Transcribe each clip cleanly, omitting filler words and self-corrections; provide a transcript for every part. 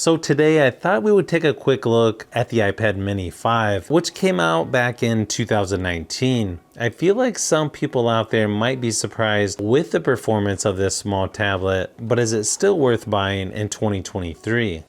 So today I thought we would take a quick look at the iPad mini 5, which came out back in 2019. I feel like some people out there might be surprised with the performance of this small tablet, but is it still worth buying in 2023?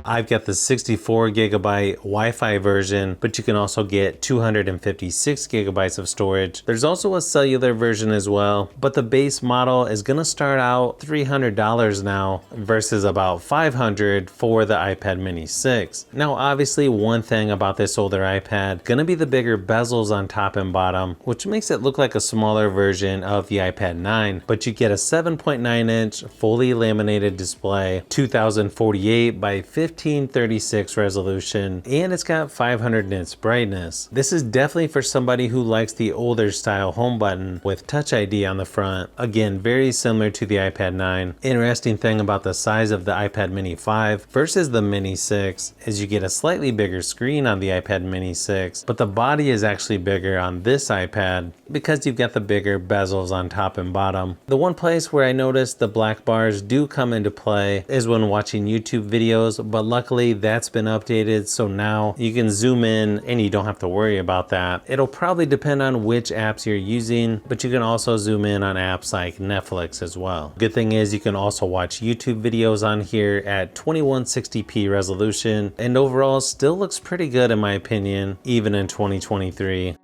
I've got the 64 gigabyte Wi-Fi version, but you can also get 256 gigabytes of storage. There's also a cellular version as well, but the base model is gonna start out $300 now versus about $500 for the iPad mini 6. Now obviously one thing about this older iPad, gonna be the bigger bezels on top and bottom, which makes it look like a smaller version of the iPad 9, but you get a 7.9 inch fully laminated display, 2048 by 1536 resolution, and it's got 500 nits brightness. This is definitely for somebody who likes the older style home button with Touch ID on the front. Again, very similar to the iPad 9. Interesting thing about the size of the iPad mini 5 versus the mini 6 is you get a slightly bigger screen on the iPad mini 6, but the body is actually bigger on this iPad because you've got the bigger bezels on top and bottom. The one place where I noticed the black bars do come into play is when watching YouTube videos, but luckily that's been updated, so now you can zoom in and you don't have to worry about that. It'll probably depend on which apps you're using, but you can also zoom in on apps like Netflix as well. Good thing is you can also watch YouTube videos on here at 2160p resolution, and overall still looks pretty good in my opinion, even in 2023.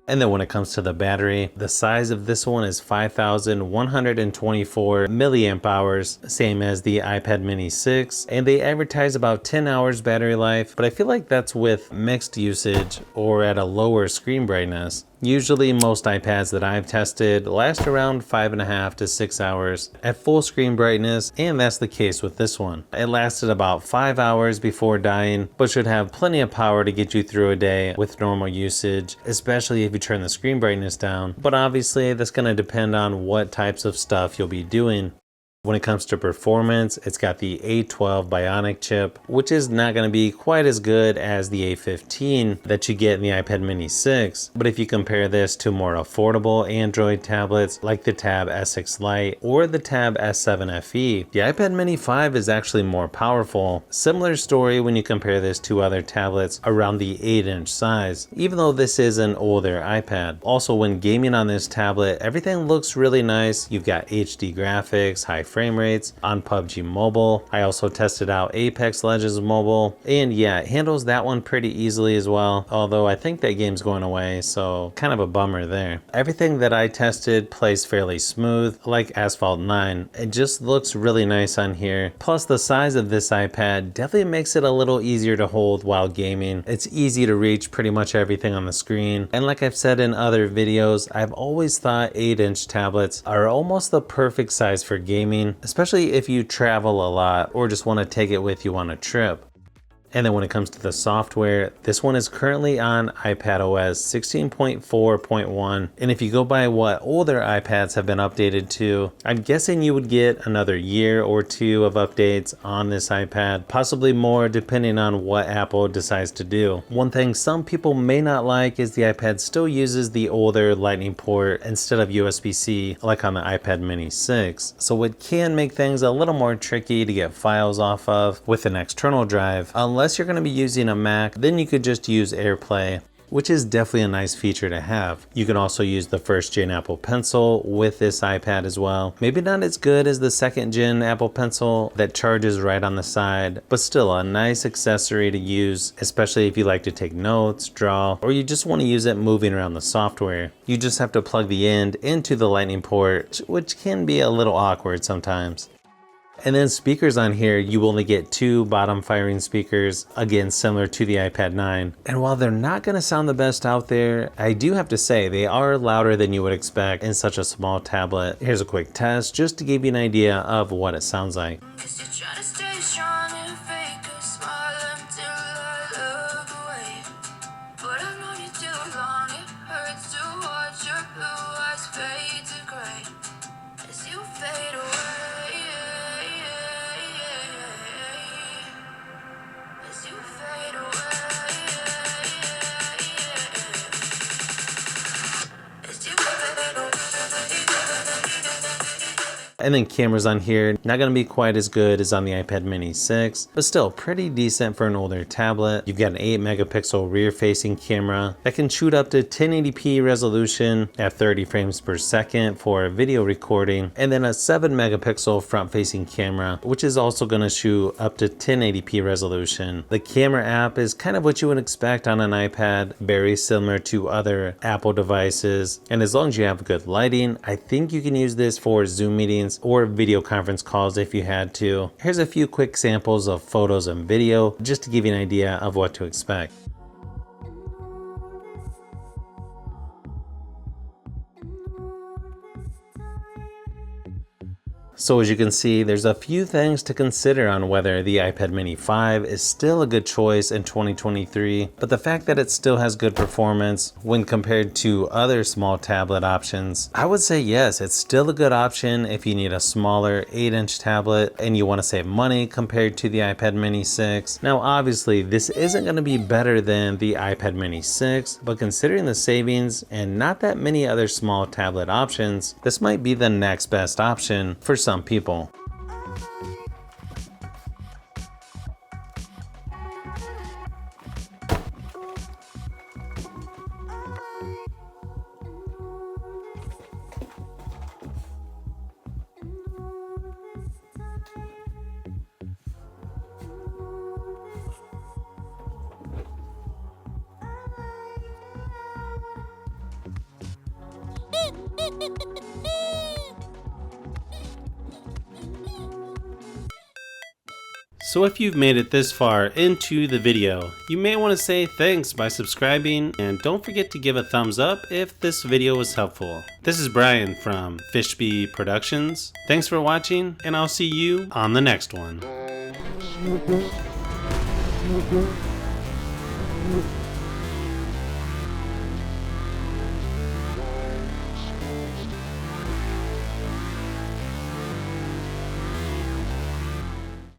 And then when it comes to the battery, the size of this one is 5,124 milliamp hours, same as the iPad mini 6, and they advertise about 10 hours battery life, but I feel like that's with mixed usage or at a lower screen brightness. Usually most iPads that I've tested last around 5.5 to 6 hours at full screen brightness, and that's the case with this one. It lasted about 5 hours before dying, but should have plenty of power to get you through a day with normal usage, especially if you turn the screen brightness down. But obviously that's going to depend on what types of stuff you'll be doing. When it comes to performance, it's got the A12 Bionic chip, which is not going to be quite as good as the A15 that you get in the iPad mini 6. But if you compare this to more affordable Android tablets like the Tab S6 Lite or the Tab S7 FE, the iPad mini 5 is actually more powerful. Similar story when you compare this to other tablets around the 8-inch size, even though this is an older iPad. Also, when gaming on this tablet, everything looks really nice. You've got HD graphics, high frame rates on PUBG Mobile. I also tested out Apex Legends Mobile, and yeah, it handles that one pretty easily as well, although I think that game's going away, so kind of a bummer there. Everything that I tested plays fairly smooth, like Asphalt 9. It just looks really nice on here. Plus the size of this iPad definitely makes it a little easier to hold while gaming. It's easy to reach pretty much everything on the screen, and like I've said in other videos, I've always thought 8-inch tablets are almost the perfect size for gaming, especially if you travel a lot or just want to take it with you on a trip. And then when it comes to the software, this one is currently on iPadOS 16.4.1. And if you go by what older iPads have been updated to, I'm guessing you would get another year or two of updates on this iPad, possibly more depending on what Apple decides to do. One thing some people may not like is the iPad still uses the older Lightning port instead of USB-C like on the iPad mini 6. So it can make things a little more tricky to get files off of with an external drive. Unless you're going to be using a Mac, then you could just use AirPlay, which is definitely a nice feature to have. You can also use the first gen Apple Pencil with this iPad as well. Maybe not as good as the second gen Apple Pencil that charges right on the side, but still a nice accessory to use, especially if you like to take notes, draw, or you just want to use it moving around the software. You just have to plug the end into the Lightning port, which can be a little awkward sometimes. And then speakers on here, you only get 2 bottom firing speakers, again similar to the iPad 9. And while they're not going to sound the best out there, I do have to say they are louder than you would expect in such a small tablet. Here's a quick test just to give you an idea of what it sounds like. And then cameras on here, not gonna be quite as good as on the iPad mini 6, but still pretty decent for an older tablet. You've got an 8 megapixel rear facing camera that can shoot up to 1080p resolution at 30 frames per second for video recording, and then a 7 megapixel front facing camera, which is also gonna shoot up to 1080p resolution. The camera app is kind of what you would expect on an iPad, very similar to other Apple devices. And as long as you have good lighting, I think you can use this for Zoom meetings or video conference calls if you had to. Here's a few quick samples of photos and video just to give you an idea of what to expect. So as you can see, there's a few things to consider on whether the iPad mini 5 is still a good choice in 2023, but the fact that it still has good performance when compared to other small tablet options, I would say yes, it's still a good option if you need a smaller 8-inch tablet and you want to save money compared to the iPad mini 6. Now obviously this isn't going to be better than the iPad mini 6, but considering the savings and not that many other small tablet options, this might be the next best option for some people. So if you've made it this far into the video, you may want to say thanks by subscribing, and don't forget to give a thumbs up if this video was helpful. This is Brian from Fishbee Productions. Thanks for watching, and I'll see you on the next one.